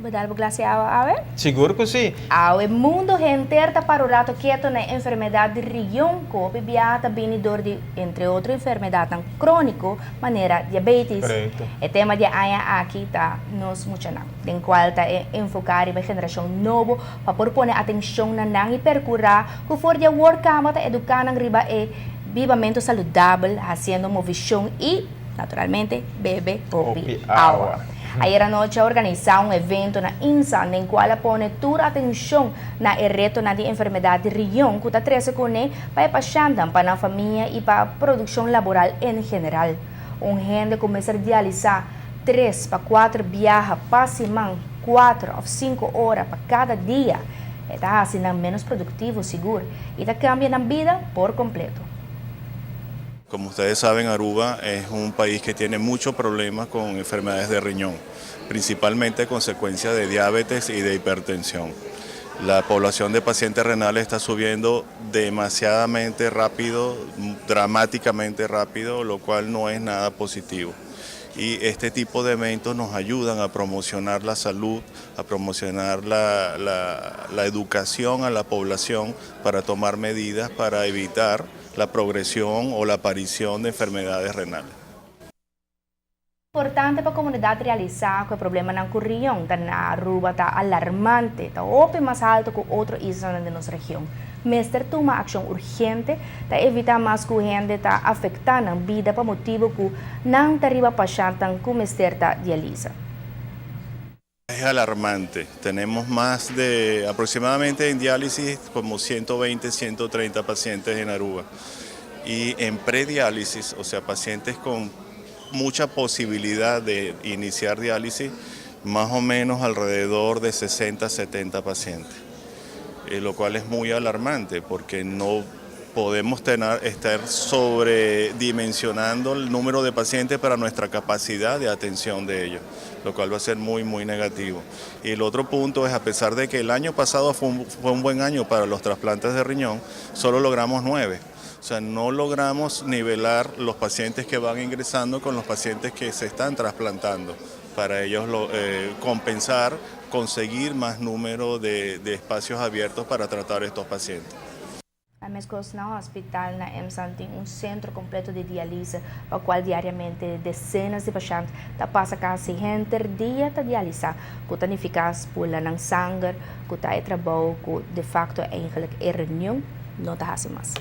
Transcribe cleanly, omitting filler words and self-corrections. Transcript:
Bedal clase awe? Seguro que sim. Awe mundo inteiro tá para o rato quieto na enfermidade de riñón, que viata binidor de entre outras enfermidades crônico, maneira diabetes. Correto. O tema de aia aqui tá nos muito não. Den qual tá enfocar em geração novo para propor atenção na nang percurar, que for de work cama tá educar nang riba vivamento saudável, fazendo movição e naturalmente bebe popi água. Ayer anoche organizou evento na INSA, em qual põe toda a atenção na reto na enfermidade de riñón, que está treze com para pacientes, para a família e para a produção laboral em geral. Gente começa a realizar 3 para 4 viagens para semana, 4 ou 5 horas para cada dia. Está assim menos produtivo, seguro, e está cambiando a vida por completo. Como ustedes saben, Aruba es un país que tiene muchos problemas con enfermedades de riñón, principalmente consecuencia de diabetes y de hipertensión. La población de pacientes renales está subiendo demasiadamente rápido, dramáticamente rápido, lo cual no es nada positivo. Y este tipo de eventos nos ayudan a promocionar la salud, a promocionar la educación a la población para tomar medidas para evitar la progresión o la aparición de enfermedades renales. Importante para a comunidade realizar que o problema não riñón está na Aruba, está alarmante, está bem mais alto que outras islas da nossa região. Mestre toma ação urgente para evitar mais que a gente está afetando a vida por motivo que não arriba paciente com mestre diálise. Es alarmante. Tenemos más de aproximadamente en diálisis como 120, 130 pacientes en Aruba. Y en prediálisis, o sea, pacientes con mucha posibilidad de iniciar diálisis, más o menos alrededor de 60, 70 pacientes. Lo cual es muy alarmante porque no podemos estar sobredimensionando el número de pacientes para nuestra capacidad de atención de ellos, lo cual va a ser muy, muy negativo. Y el otro punto es, a pesar de que el año pasado fue un buen año para los trasplantes de riñón, solo logramos 9. O sea, no logramos nivelar los pacientes que van ingresando con los pacientes que se están trasplantando, para ellos compensar, conseguir más número de espacios abiertos para tratar a estos pacientes. A Mescos no hospital na EMSAN tem centro completo de diálise, para o qual diariamente dezenas de pacientes passam quase gente dia de diálise, que está eficaz pula ng sangue, que está trabalho que de facto eigenlijk riñón não está mais.